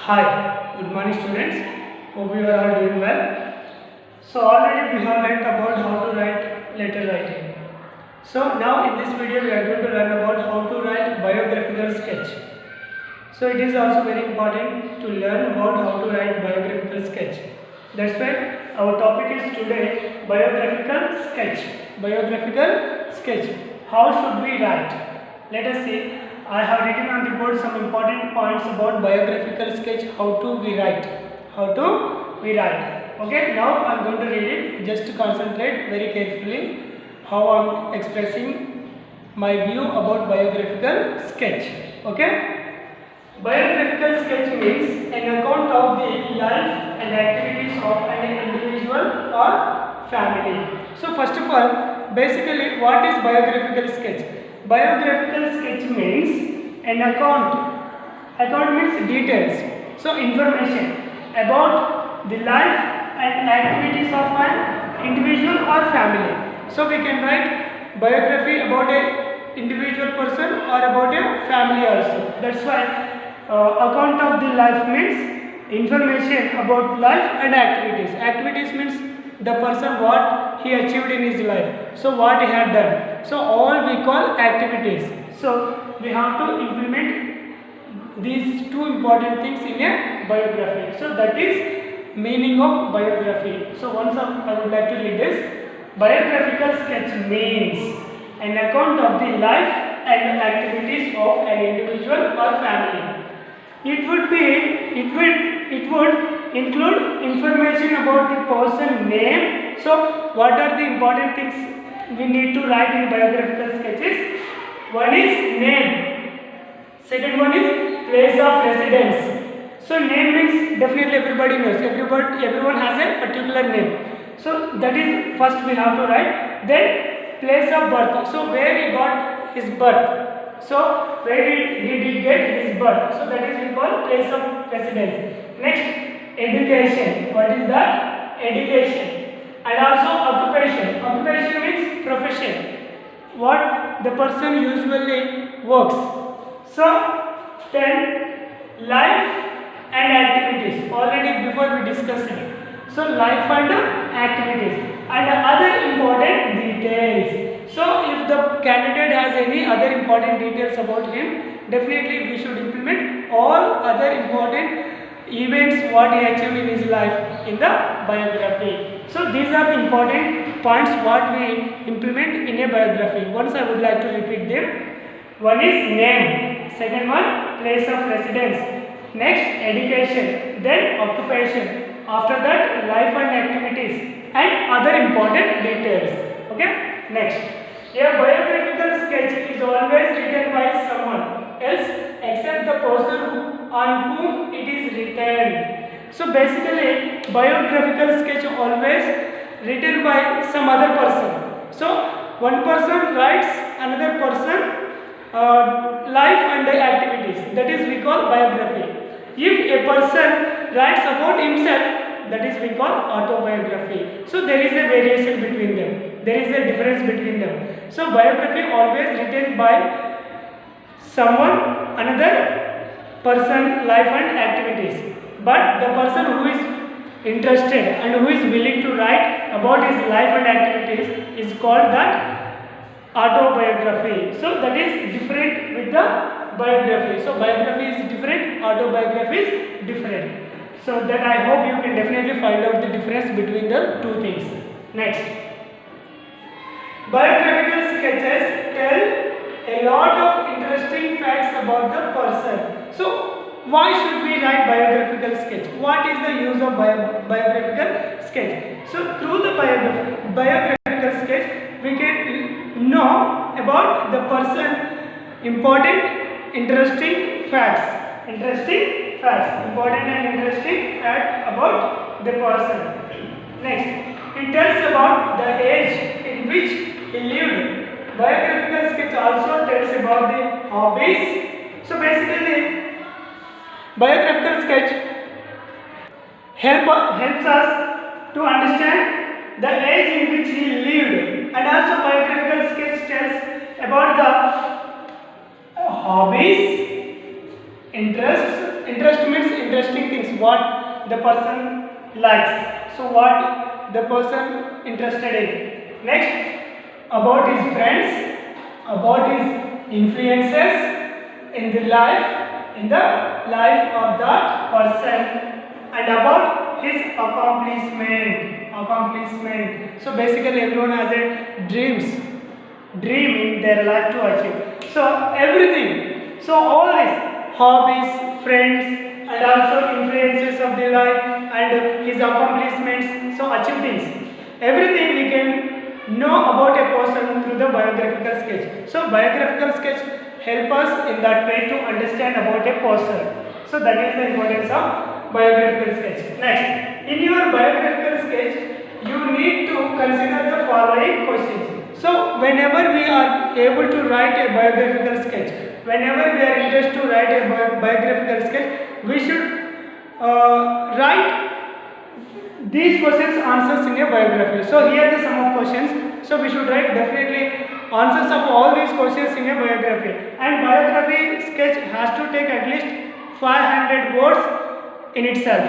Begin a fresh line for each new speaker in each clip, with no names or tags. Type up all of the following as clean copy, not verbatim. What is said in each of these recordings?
Hi, good morning students. Hope you are all doing well. So already we have learnt about how to write letter writing. So now in this video we are going to learn about how to write biographical sketch. So it is also very important to learn about how to write biographical sketch. That's why our topic is today biographical sketch. Biographical sketch. How should we write? Let us see. I have written on the board some important points about biographical sketch. How to we write? How to we write? Okay. Now I am going to read it. Just concentrate very carefully how I am expressing my view about biographical sketch. Okay. Biographical sketch means an account of the life and activities of an individual or family. So first of all, basically what is biographical sketch? Biographical sketch means an account. Account means details. So information about the life and activities of an individual or family. So we can write biography about a individual person or about a family also. That's why account of the life means information about life and activities. Activities means the person what he achieved in his life. So what he had done. So all we call activities. So we have to implement these two important things in a biography. So that is meaning of biography. So once I would like to read this. Biographical sketch means an account of the life and activities of an individual or family. It would include information about the person name. So what are the important things we need to write in biographical sketches? One is name. Second one is place of residence. So name means definitely everybody knows. Everyone has a particular name. So that is first we have to write. Then place of birth. So where he got his birth. So where he did get his birth. So that is we call place of residence. Next, education. What is that? Education. And also occupation. Occupation means profession. What the person usually works. So then life and activities. Already before we discussed it. So life and activities and other important details. So if the candidate has any other important details about him, definitely we should implement all other important events what he achieved in his life in the biography. So these are the important points what we implement in a biography. Once I would like to repeat them. One is name, second one place of residence, next education, then occupation. After that, life and activities and other important details. Okay. Next, a biographical sketch is always written by someone else except the person on whom it is written. So basically, biographical sketch always written by some other person. So one person writes another person life and activities. That is we call biography. If a person writes about himself, that is we call autobiography. So there is a variation between them. There is a difference between them. So biography always written by someone, another person, life and activities. But the person who is interested and who is willing to write about his life and activities is called that autobiography. So that is different with the biography. So biography is different, autobiography is different. So that I hope you can definitely find out the difference between the two things. Next, biographical sketches tell a lot of interesting facts about the person. So why should we write biographical sketch? What is the use of biographical sketch? So through the biographical sketch, we can know about the person important, interesting facts. Important and interesting fact about the person. Next, it tells about the age in which he lived. Biographical sketch also tells about the hobbies. So basically, biographical sketch helps us to understand the age in which he lived, and also biographical sketch tells about the hobbies, interests, interest means interesting things, what the person likes. So what the person interested in. Next, about his friends, about his influences in the life of that person, and about his accomplishment. So basically everyone has a dream in their life to achieve. So everything, so all this hobbies, friends, and also influences of the life and his accomplishments, so achievements, everything we can know about a person through the biographical sketch. So biographical sketch help us in that way to understand about a person. So that is the importance of biographical sketch. Next, in your biographical sketch, you need to consider the following questions. So whenever we are able to write a biographical sketch, whenever we are interested to write a biographical sketch, we should write these questions answers in a biography. So here are some of questions. So we should write definitely answers of all these questions in a biography. And biography sketch has to take at least 500 words in itself.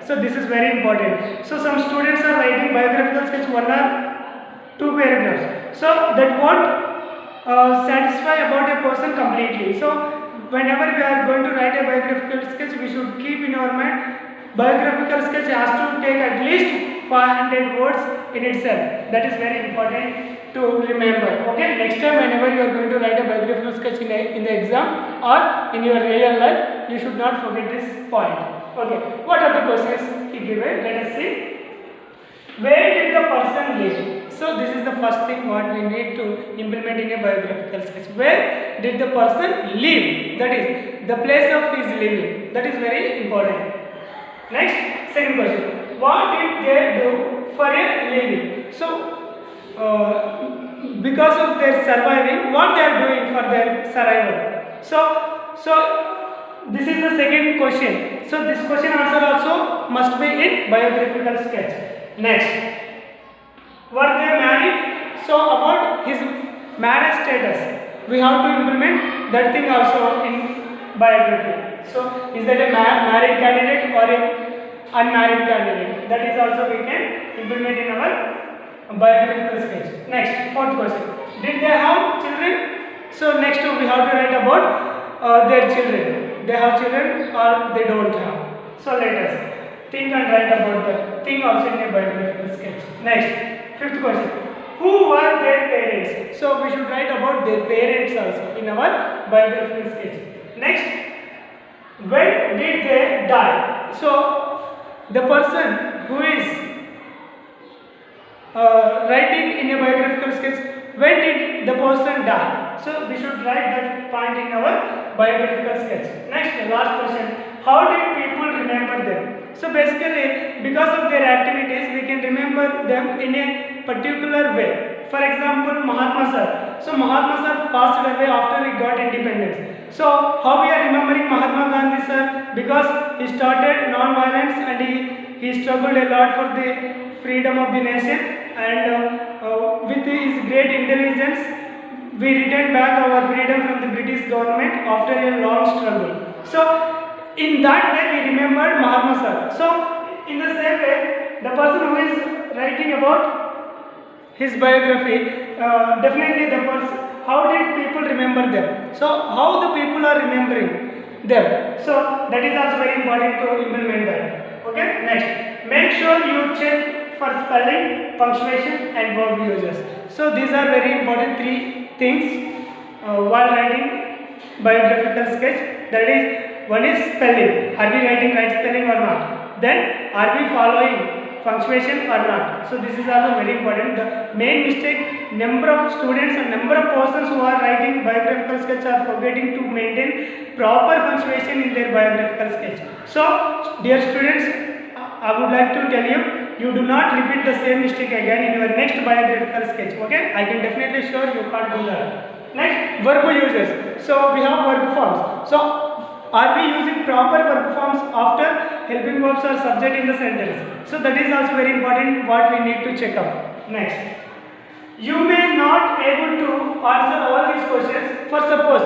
So this is very important. So some students are writing biographical sketch 1 or 2 paragraphs. So that won't satisfy about a person completely. So whenever we are going to write a biographical sketch, we should keep in our mind biographical sketch has to take at least 500 words in itself. That is very important to remember. Okay, next time whenever you are going to write a biographical sketch in the exam or in your real life, you should not forget this point. Okay, what are the questions he given? Let us see. Where did the person live? So this is the first thing what we need to implement in a biographical sketch. Where did the person live? That is the place of his living. That is very important. Next, second question. What did they do for a living? So because of their surviving, what they are doing for their survival? So this is the second question. So this question answer also must be in biographical sketch. Next, were they married? So about his marriage status, we have to implement that thing also in biography. So is that a married candidate or a unmarried candidate? That is also we can implement in our biographical sketch. Next, fourth question. Did they have children? So next we have to write about their children. They have children or they don't have. So let us think and write about the thing also in a biographical sketch. Next, fifth question. Who were their parents? So we should write about their parents also in our biographical sketch. Next, when did they die? So the person who is writing in a biographical sketch, when did the person die? So we should write that point in our biographical sketch. Next, last question. How did people remember them? So basically, because of their activities, we can remember them in a particular way. For example, Mahatma Sir. So Mahatma Sir passed away after he got independence. So how we are remembering Mahatma Gandhi Sir? Because he started non-violence and he struggled a lot for the freedom of the nation, and with his great intelligence, we returned back our freedom from the British government after a long struggle. So in that way we remember Mahatma Sir. So in the same way, the person who is writing about his biography, definitely the person, how did people remember them? So how the people are remembering them? So that is also very important to implement that. Okay, next, make sure you check for spelling, punctuation and verb uses. So these are very important three things while writing biographical sketch. That is, one is spelling. Are we writing right spelling or not? Then are we following punctuation or not? So this is also very important. The main mistake, number of students and number of persons who are writing biographical sketch are forgetting to maintain proper punctuation in their biographical sketch. So dear students, I would like to tell you, you do not repeat the same mistake again in your next biographical sketch. Okay, I can definitely sure you can't do that. Next, verb uses. So we have verb forms. So are we using proper verb forms after helping verbs or subject in the sentence? So that is also very important what we need to check up. Next, you may not able to answer all these questions. For suppose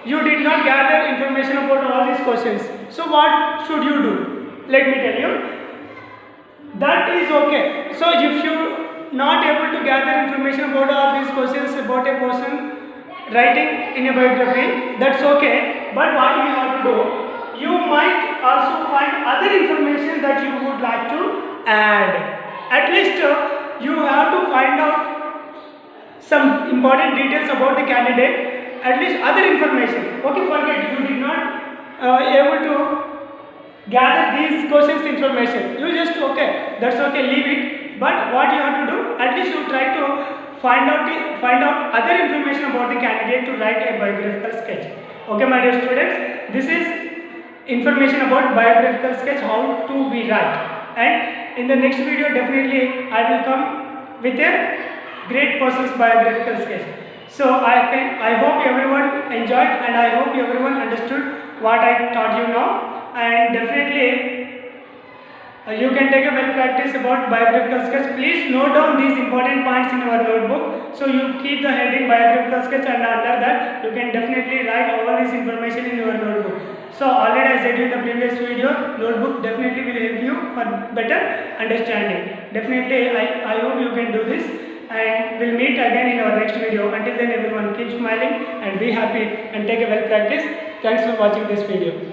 you did not gather information about all these questions. So what should you do? Let me tell you. That is okay. So if you not able to gather information about all these questions about a person writing in a biography, that's okay. But what you have to do, you might also find other information that you would like to add. At least you have to find out some important details about the candidate, at least other information. Okay, forget you did not able to gather these questions information. You just okay, that's okay, leave it. But what you have to do, at least you try to find out other information about the candidate to write a biographical sketch. Okay, my dear students, this is information about biographical sketch, how to be write. And in the next video, definitely I will come with a great person's biographical sketch. So I hope everyone enjoyed, and I hope everyone understood what I taught you now. And definitely you can take a well practice about biographical sketch. Please note down these important points in your notebook. So you keep the heading biographical sketch, and under that you can definitely write all this information in your notebook. So already I said in the previous video, notebook definitely will help you for better understanding. Definitely I hope you can do this, and we'll meet again in our next video. Until then, everyone keep smiling and be happy and take a well practice. Thanks for watching this video.